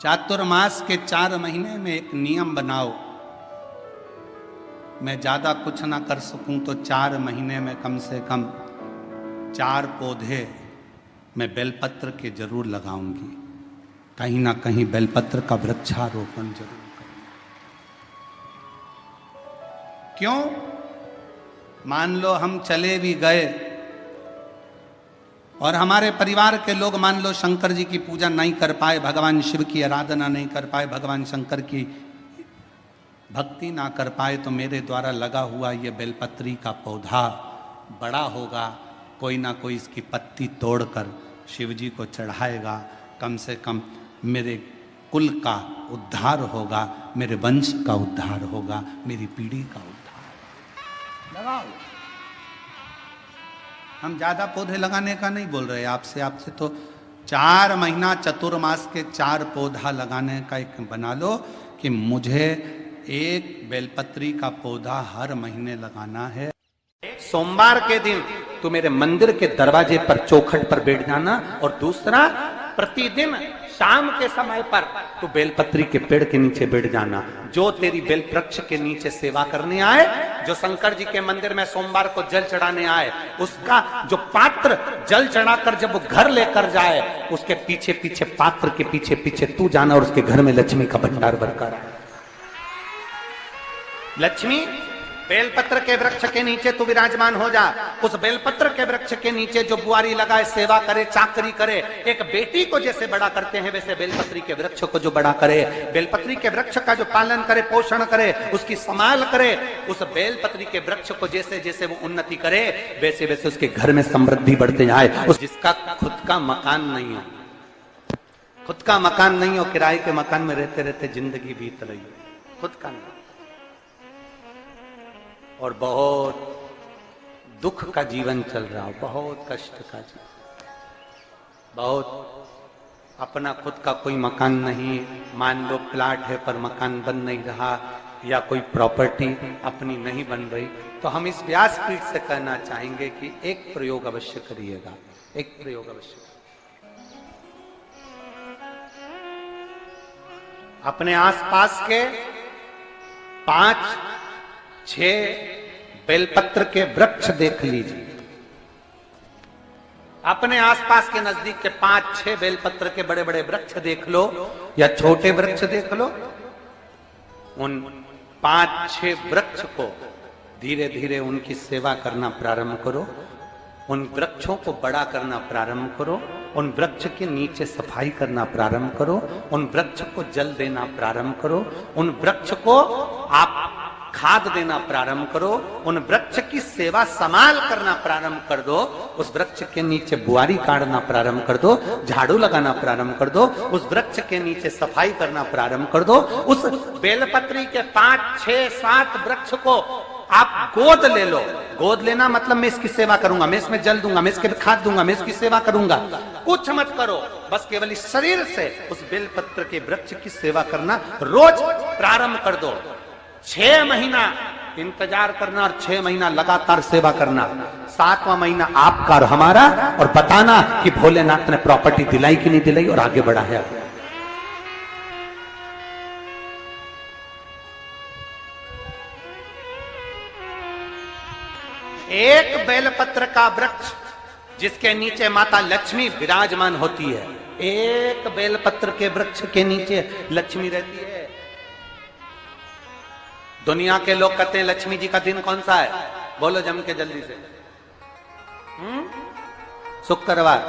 चातुर्मास के 4 महीने में एक नियम बनाओ। मैं ज्यादा कुछ ना कर सकूं तो 4 महीने में कम से कम 4 पौधे मैं बेलपत्र के जरूर लगाऊंगी। कहीं ना कहीं बेलपत्र का वृक्षारोपण जरूर करूंगी। क्यों? मान लो हम चले भी गए और हमारे परिवार के लोग मान लो शंकर जी की पूजा नहीं कर पाए, भगवान शिव की आराधना नहीं कर पाए, भगवान शंकर की भक्ति ना कर पाए, तो मेरे द्वारा लगा हुआ ये बेलपत्री का पौधा बड़ा होगा। कोई ना कोई इसकी पत्ती तोड़कर शिव जी को चढ़ाएगा। कम से कम मेरे कुल का उद्धार होगा, मेरे वंश का उद्धार होगा, मेरी पीढ़ी का उद्धार। लगाओ। हम ज्यादा पौधे लगाने का नहीं बोल रहे आपसे तो 4 महीना चतुर्मास के 4 पौधा लगाने का एक बना लो कि मुझे एक बेलपत्री का पौधा हर महीने लगाना है। सोमवार के दिन तू मेरे मंदिर के दरवाजे पर चौखट पर बैठ जाना, और दूसरा प्रतिदिन शाम के समय पर तू बेलपत्री के पेड़ के नीचे बैठ जाना। जो तेरी बेल वृक्ष के नीचे सेवा करने आए, जो शंकर जी के मंदिर में सोमवार को जल चढ़ाने आए, उसका जो पात्र जल चढ़ाकर जब वो घर लेकर जाए, उसके पीछे पीछे पात्र के पीछे पीछे तू जाना और उसके घर में लक्ष्मी का भंडार भरकर आए। लक्ष्मी बेलपत्र के वृक्ष के नीचे तू विराजमान हो जा। उस बेलपत्र के वृक्ष के नीचे जो बुआरी लगाए, सेवा करे, चाकरी करे, एक बेटी को जैसे बड़ा करते हैं वैसे बेलपत्री के वृक्ष को जो बड़ा करे, बेलपत्री के वृक्ष का जो पालन करे, पोषण करे, उसकी संभाल करे, उस बेलपत्री के वृक्ष को जैसे जैसे वो उन्नति करे वैसे वैसे उसके घर में समृद्धि बढ़ते जाए। उस जिसका खुद का मकान नहीं हो, खुद का मकान नहीं हो, किराए के मकान में रहते रहते जिंदगी बीत रही हो, खुद का नहीं, और बहुत दुख का जीवन चल रहा हो, बहुत कष्ट का जीवन, बहुत अपना खुद का कोई मकान नहीं, मान लो प्लाट है पर मकान बन नहीं रहा, या कोई प्रॉपर्टी अपनी नहीं बन रही, तो हम इस व्यासपीठ से कहना चाहेंगे कि एक प्रयोग अवश्य करिएगा, एक प्रयोग अवश्य। अपने आसपास के 5-6 बेलपत्र के वृक्ष देख लीजिए। अपने आसपास के नजदीक के 5-6 बेलपत्र के बड़े बड़े वृक्ष देख लो या छोटे वृक्ष देख लो। उन 5-6 वृक्ष को धीरे धीरे उनकी सेवा करना प्रारंभ करो, उन वृक्षों को बड़ा करना प्रारंभ करो, उन वृक्ष के नीचे सफाई करना प्रारंभ करो, उन वृक्ष को जल देना प्रारंभ करो, उन वृक्ष को आप खाद देना प्रारंभ करो, उन वृक्ष की सेवा संभाल करना प्रारंभ कर दो, उस वृक्ष के नीचे बुआरी काटना प्रारंभ कर दो, झाड़ू लगाना प्रारंभ कर दो, उस वृक्ष के नीचे सफाई करना प्रारंभ कर दो। उस बेलपत्री के 5-6-7 वृक्ष को आप गोद ले लो। गोद लेना मतलब मैं इसकी सेवा करूंगा, मैं इसमें जल दूंगा, मैं इसके खाद दूंगा, मैं इसकी सेवा करूंगा, कुछ मत करो, बस केवल इस शरीर से उस बेलपत्र के वृक्ष की सेवा करना रोज प्रारंभ कर दो। 6 महीना इंतजार करना और 6 महीना लगातार सेवा करना। 7वां महीना आपका और हमारा, और बताना कि भोलेनाथ ने प्रॉपर्टी दिलाई कि नहीं दिलाई और आगे बढ़ा है। एक बेलपत्र का वृक्ष जिसके नीचे माता लक्ष्मी विराजमान होती है, एक बेलपत्र के वृक्ष के नीचे लक्ष्मी रहती है। दुनिया के लोग कहते हैं लक्ष्मी जी का दिन कौन सा है? बोलो जम के जल्दी से। शुक्रवार।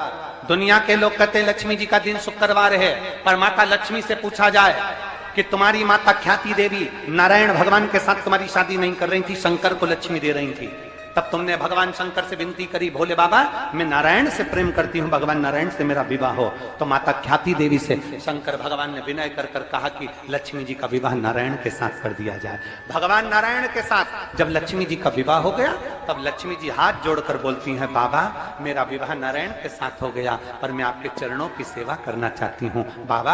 दुनिया के लोग कहते हैं लक्ष्मी जी का दिन शुक्रवार है, पर माता लक्ष्मी से पूछा जाए कि तुम्हारी माता ख्याति देवी नारायण भगवान के साथ तुम्हारी शादी नहीं कर रही थी, शंकर को लक्ष्मी दे रही थी, तब तुमने भगवान शंकर से विनती करी, भोले बाबा मैं नारायण से प्रेम करती हूँ, भगवान नारायण से मेरा विवाह हो। तो माता ख्याति देवी से शंकर भगवान ने विनय कर कर कहा कि लक्ष्मी जी का विवाह नारायण के साथ कर दिया जाए। भगवान नारायण के साथ जब लक्ष्मी जी का विवाह हो गया, तब लक्ष्मी जी हाथ जोड़कर बोलती हैं, बाबा मेरा विवाह नारायण के साथ हो गया, पर मैं आपके चरणों की सेवा करना चाहती हूँ, बाबा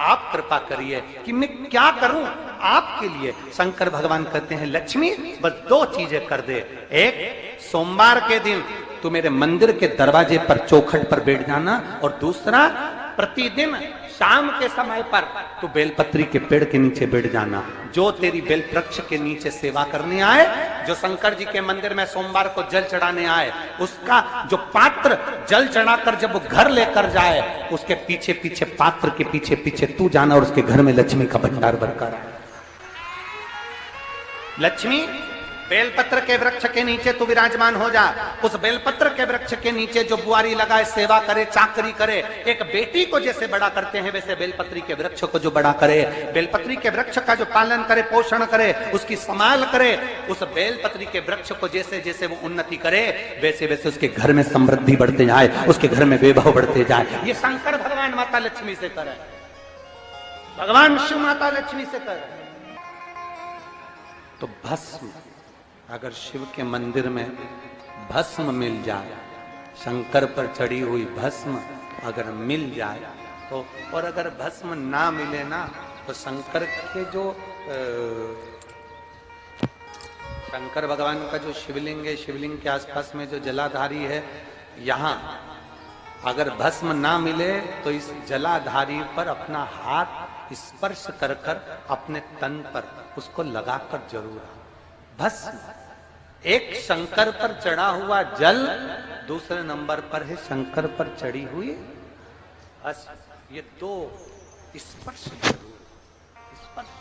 आप कृपा करिए कि मैं क्या करूं आपके लिए। शंकर भगवान कहते हैं, लक्ष्मी बस 2 चीजें कर दे, एक सोमवार के दिन तू मेरे मंदिर के दरवाजे पर चौखट पर बैठ जाना, और दूसरा प्रतिदिन शाम के समय पर तो बेलपत्री के पेड़ के नीचे बैठ जाना। जो तेरी बेल वृक्ष के नीचे सेवा करने आए, जो शंकर जी के मंदिर में सोमवार को जल चढ़ाने आए, उसका जो पात्र जल चढ़ाकर जब वो घर लेकर जाए, उसके पीछे पीछे, पात्र के पीछे पीछे तू जाना और उसके घर में लक्ष्मी का भंडार भरकर आए। लक्ष्मी बेलपत्र के वृक्ष के नीचे तू विराजमान हो जा। उस बेलपत्र के वृक्ष के नीचे जो बुआरी लगाए, सेवा करे, चाकरी करे, एक बेटी को जैसे बड़ा करते हैं वैसे बेलपत्री के वृक्ष को जो बड़ा करे, बेलपत्री के वृक्ष का जो पालन करे, पोषण करे, उसकी संभाल करे, उस बेलपत्री के वृक्ष को जैसे जैसे वो उन्नति करे, वैसे वैसे उसके घर में समृद्धि बढ़ते जाए, उसके घर में वैभव बढ़ते जाए। ये शंकर भगवान माता लक्ष्मी से करे, भगवान शिव माता लक्ष्मी से करे। तो भस्म, अगर शिव के मंदिर में भस्म मिल जाए, शंकर पर चढ़ी हुई भस्म अगर मिल जाए तो, और अगर भस्म ना मिले ना, तो शंकर के जो शंकर भगवान का जो शिवलिंग है, शिवलिंग के आसपास में जो जलाधारी है, यहाँ अगर भस्म ना मिले तो इस जलाधारी पर अपना हाथ स्पर्श कर कर अपने तन पर उसको लगाकर जरूर आओ। भस्म, एक शंकर पर चढ़ा हुआ जल, दूसरे नंबर पर है शंकर पर चढ़ी हुई भस्म। ये दो स्पर्श जरूर, स्पर्श।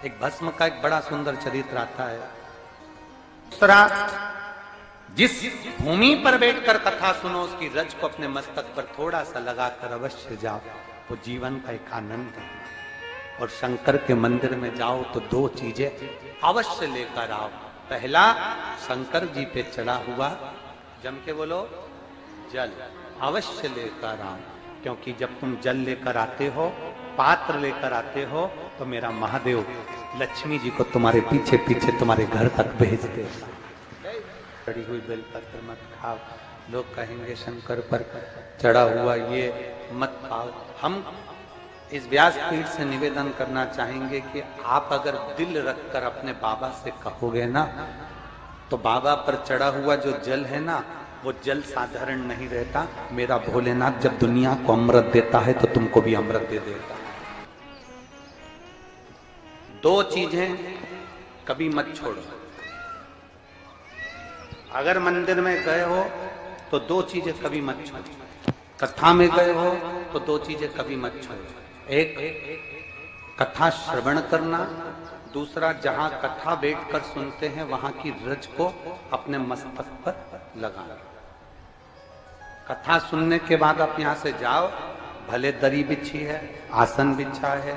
एक भस्म का एक बड़ा सुंदर चरित्र आता है। दूसरा, जिस भूमि पर बैठकर कथा सुनो, उसकी रज को अपने मस्तक पर थोड़ा सा लगाकर अवश्य जाओ, वो जीवन का एक आनंद है। और शंकर के मंदिर में जाओ तो दो चीजें अवश्य लेकर आओ। पहला, शंकर जी पे चढ़ा हुआ, जम के बोलो, जल अवश्य लेकर आओ। क्योंकि जब तुम जल लेकर आते हो, पात्र लेकर आते हो, तो मेरा महादेव लक्ष्मी जी को तुम्हारे पीछे पीछे तुम्हारे घर तक भेज देगा। चढ़ी हुई बेलपत्र मत खाओ, लोग कहेंगे शंकर पर चढ़ा हुआ ये मत खाओ। हम इस व्यासपीठ से निवेदन करना चाहेंगे कि आप अगर दिल रखकर अपने बाबा से कहोगे ना, तो बाबा पर चढ़ा हुआ जो जल है ना, वो जल साधारण नहीं रहता। मेरा भोलेनाथ जब दुनिया को अमृत देता है तो तुमको भी अमृत दे देता है। दो चीजें कभी मत छोड़ो। अगर मंदिर में गए हो तो दो चीजें कभी मत छोड़ो। कथा में गए हो तो दो चीजें कभी मत छोड़ो। एक, कथा श्रवण करना। दूसरा, जहां कथा बैठकर सुनते हैं वहां की रज को अपने मस्तक पर लगाना। कथा सुनने के बाद आप यहां से जाओ, भले दरी बिछी है, आसन बिछा है,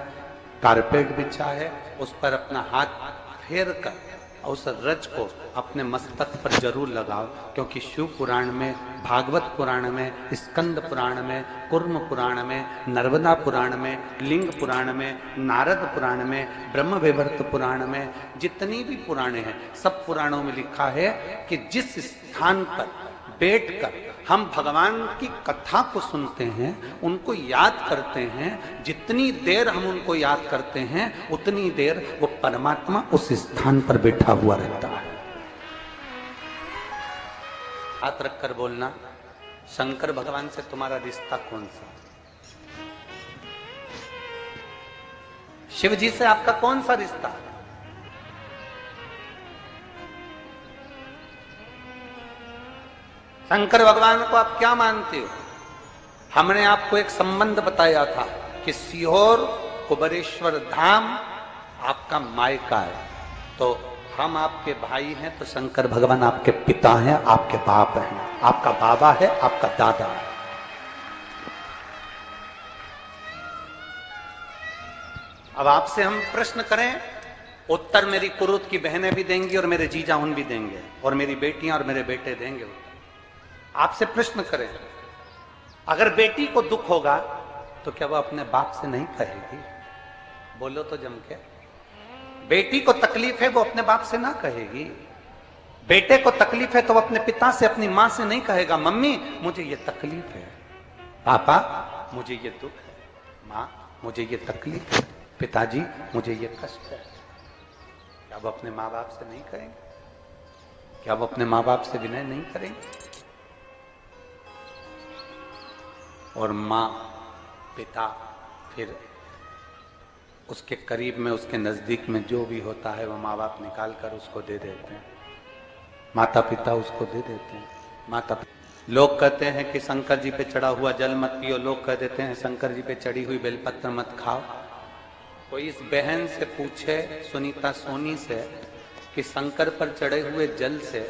कारपेट बिछा है, उस पर अपना हाथ फेर कर उस रज को अपने मस्तक पर जरूर लगाओ। क्योंकि शिव पुराण में, भागवत पुराण में, स्कंद पुराण में, कुर्म पुराण में, नर्मदा पुराण में, लिंग पुराण में, नारद पुराण में, ब्रह्म वैवर्त पुराण में, जितनी भी पुराणे हैं, सब पुराणों में लिखा है कि जिस स्थान पर बैठकर हम भगवान की कथा को सुनते हैं, उनको याद करते हैं, जितनी देर हम उनको याद करते हैं उतनी देर वो परमात्मा उस स्थान पर बैठा हुआ रहता है। हाथ रखकर बोलना, शंकर भगवान से तुम्हारा रिश्ता कौन सा? शिव जी से आपका कौन सा रिश्ता? शंकर भगवान को आप क्या मानते हो? हमने आपको एक संबंध बताया था कि सीहोर कुबेरेश्वर धाम आपका मायका है, तो हम आपके भाई हैं, तो शंकर भगवान आपके पिता हैं, आपके बाप हैं, आपका बाबा है, आपका दादा है। अब आपसे हम प्रश्न करें, उत्तर मेरी कुरुत की बहनें भी देंगी और मेरे जीजा उन भी देंगे और मेरी बेटियां और मेरे बेटे देंगे। आपसे प्रश्न करें, अगर बेटी को दुख होगा तो क्या वो अपने बाप से नहीं कहेगी? बोलो तो जम के। बेटी को तकलीफ है वो अपने बाप से ना कहेगी। बेटे को तकलीफ है तो वो अपने पिता से, अपनी मां से नहीं कहेगा, मम्मी मुझे ये तकलीफ है, पापा मुझे ये दुख है, मां मुझे ये तकलीफ है, पिताजी मुझे ये कष्ट है। क्या वो अपने माँ बाप से नहीं कहेंगे? क्या वो अपने माँ बाप से विनय नहीं करेंगे? और माँ पिता, फिर उसके करीब में, उसके नजदीक में जो भी होता है वो माँ बाप निकाल कर उसको दे देते हैं, माता पिता उसको दे देते हैं। माता लोग कहते हैं कि शंकर जी पे चढ़ा हुआ जल मत पियो, लोग कह देते हैं शंकर जी पे चढ़ी हुई बेलपत्र मत खाओ। कोई इस बहन से पूछे, सुनीता सोनी से, कि शंकर पर चढ़े हुए जल से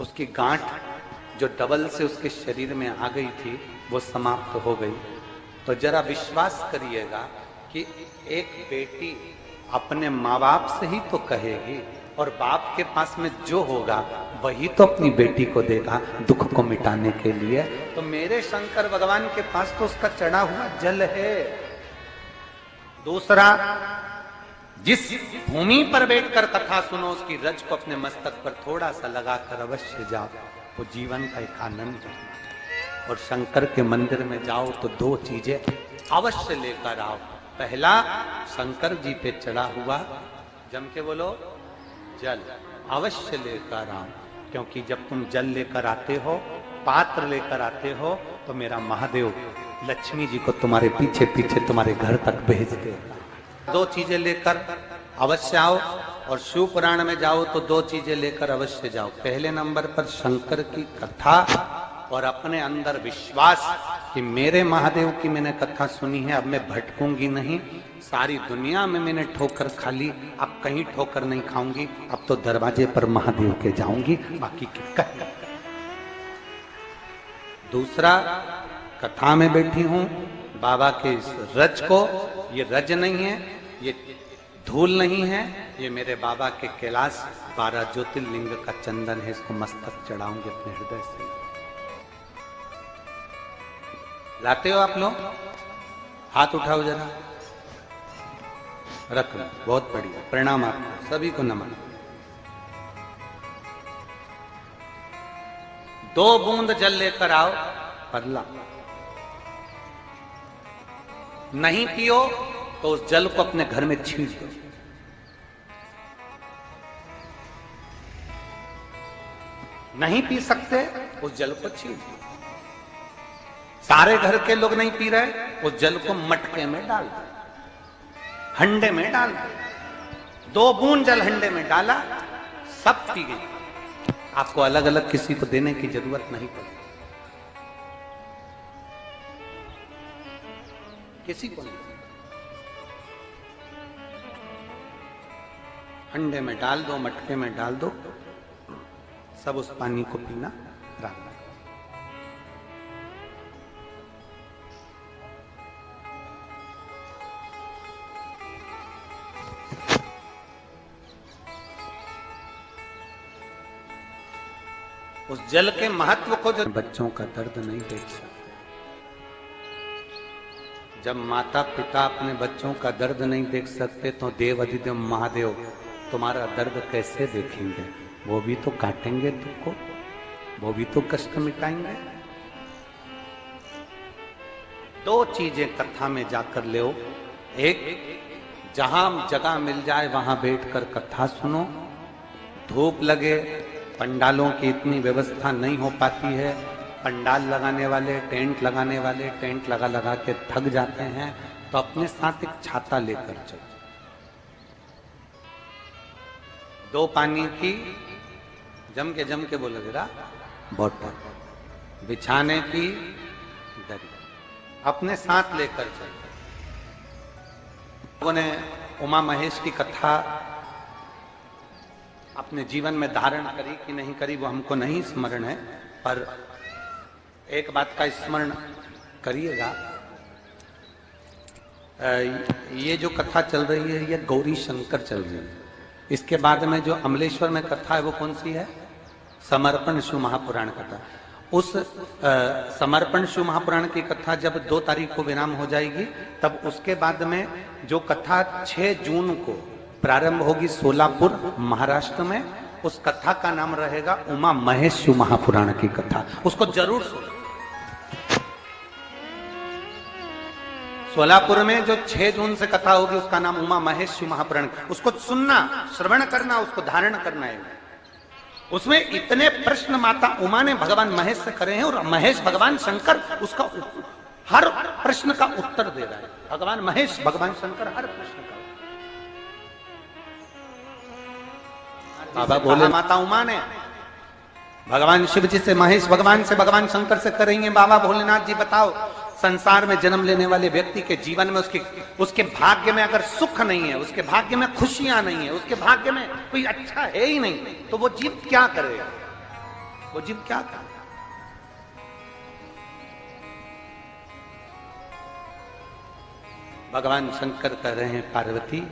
उसकी गांठ जो डबल से उसके शरीर में आ गई थी वो समाप्त हो गई, तो जरा विश्वास करिएगा कि एक बेटी अपने माँ बाप से ही तो कहेगी, और बाप के पास में जो होगा वही तो अपनी बेटी को देगा दुख को मिटाने के लिए। तो मेरे शंकर भगवान के पास तो उसका चढ़ा हुआ जल है। दूसरा, जिस भूमि पर बैठकर कथा सुनो उसकी रज को अपने मस्तक पर थोड़ा सा लगाकर अवश्य जाओ, वो जीवन का एक आनंद है। और शंकर के मंदिर में जाओ तो दो चीजें अवश्य लेकर आओ। पहला, शंकर जी पे चढ़ा हुआ, जम के बोलो, जल अवश्य लेकर आओ, क्योंकि जब तुम जल लेकर आते हो, पात्र लेकर आते हो, तो मेरा महादेव लक्ष्मी जी को तुम्हारे पीछे पीछे तुम्हारे घर तक भेज देगा। दो चीजें लेकर अवश्य आओ, और शिव पुराण में जाओ तो दो चीजें लेकर अवश्य जाओ। पहले नंबर पर शंकर की कथा और अपने अंदर विश्वास कि मेरे महादेव की मैंने कथा सुनी है, अब मैं भटकूंगी नहीं, सारी दुनिया में मैंने ठोकर खा ली, अब कहीं ठोकर नहीं खाऊंगी, अब तो दरवाजे पर महादेव के जाऊंगी, बाकी क्या। दूसरा, कथा में बैठी हूं बाबा के इस रज को, ये रज नहीं है, ये धूल नहीं है, ये मेरे बाबा के कैलाश 12 ज्योतिर्लिंग का चंदन है, इसको मस्तक चढ़ाऊंगे अपने हृदय से। लाते हो आप लोग? हाथ उठाओ जरा, रख लो, बहुत बढ़िया, प्रणाम आपको सभी को, नमन। 2 बूंद जल लेकर आओ, पगला नहीं पियो तो उस जल को अपने घर में छींट दो। नहीं पी सकते, उस जल को छींट दो। सारे घर के लोग नहीं पी रहे, उस जल को मटके में डाल दो, हंडे में डाल दो। 2 बूंद जल हंडे में डाला, सब पी गई। आपको अलग अलग किसी को देने की जरूरत नहीं पड़ी, किसी को नहीं। हंडे में डाल दो, मटके में डाल दो, सब उस पानी को पीना राम। उस जल के महत्व को जो बच्चों का दर्द नहीं देख सकते, जब माता पिता अपने बच्चों का दर्द नहीं देख सकते तो देव अधिदेव महादेव तुम्हारा दर्द कैसे देखेंगे? वो भी तो काटेंगे तुमको, वो भी तो कष्ट मिटाएंगे। 2 चीजें कथा में जाकर ले। एक, जहां जगह मिल जाए वहां बैठकर कथा सुनो। धूप लगे, पंडालों की इतनी व्यवस्था नहीं हो पाती है, पंडाल लगाने वाले, टेंट लगाने वाले टेंट लगा लगा के थक जाते हैं, तो अपने साथ एक छाता लेकर चलो। 2 पानी की, जम के बोलो जरा, बोतल, बिछाने की दरी अपने साथ लेकर चलो। लोगों ने उमा महेश की कथा अपने जीवन में धारण करी कि नहीं करी वो हमको नहीं स्मरण है, पर एक बात का स्मरण करिएगा, ये जो कथा चल रही है ये गौरी शंकर चल रही है। इसके बाद में जो अमलेश्वर में कथा है वो कौन सी है? समर्पण शिव महापुराण कथा। उस समर्पण शिव महापुराण की कथा जब 2 तारीख को विराम हो जाएगी, तब उसके बाद में जो कथा 6 जून को प्रारंभ होगी सोलापुर महाराष्ट्र में, उस कथा का नाम रहेगा उमा महेश शिव महापुराण की कथा। उसको जरूर सुनो। सोलापुर में जो 6 जून से कथा होगी उसका नाम उमा महेश शिव महापुराण, उसको सुनना, श्रवण करना, उसको धारण करना है। उसमें इतने प्रश्न माता उमा ने भगवान महेश से करे हैं, और महेश भगवान शंकर उसका हर प्रश्न का उत्तर दे रहा है भगवान महेश, भगवान शंकर हर प्रश्न का। बाबा बोले माता उमा ने भगवान शिव जी से, महेश भगवान से, भगवान शंकर से करेंगे, बाबा भोलेनाथ जी बताओ संसार में जन्म लेने वाले व्यक्ति के जीवन में उसके भाग्य में अगर सुख नहीं है, उसके भाग्य में खुशियां नहीं है, उसके भाग्य में कोई अच्छा है ही नहीं, तो वो जीव क्या करेगा? वो जीव क्या करेगा? भगवान शंकर कह रहे हैं पार्वती,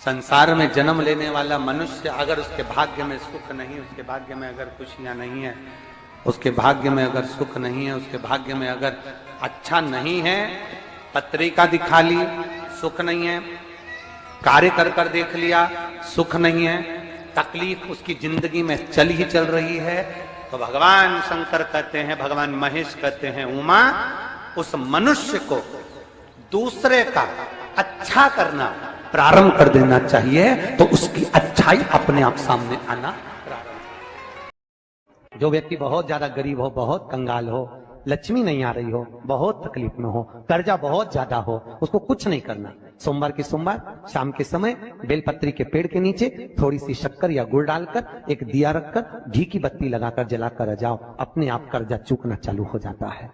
संसार में जन्म लेने वाला मनुष्य अगर उसके भाग्य में सुख नहीं, उसके भाग्य में अगर खुशियां नहीं है, उसके भाग्य में अगर सुख नहीं है, उसके भाग्य में अगर अच्छा नहीं है, पत्रिका दिखा ली सुख नहीं है, कार्य कर कर देख लिया सुख नहीं है, तकलीफ उसकी जिंदगी में चल ही चल रही है, तो भगवान शंकर कहते हैं, भगवान महेश कहते हैं, उमा उस मनुष्य को दूसरे का अच्छा करना प्रारंभ कर देना चाहिए, तो उसकी अच्छाई अपने आप सामने आना प्रारंभ। जो व्यक्ति बहुत ज्यादा गरीब हो, बहुत कंगाल हो, लक्ष्मी नहीं आ रही हो, बहुत तकलीफ में हो, कर्जा बहुत ज्यादा हो, उसको कुछ नहीं करना, सोमवार के सोमवार शाम के समय बेलपत्री के पेड़ के नीचे थोड़ी सी शक्कर या गुड़ डालकर एक दिया रखकर घी की बत्ती लगाकर जलाकर जाओ, अपने आप कर्जा चूकना चालू हो जाता है।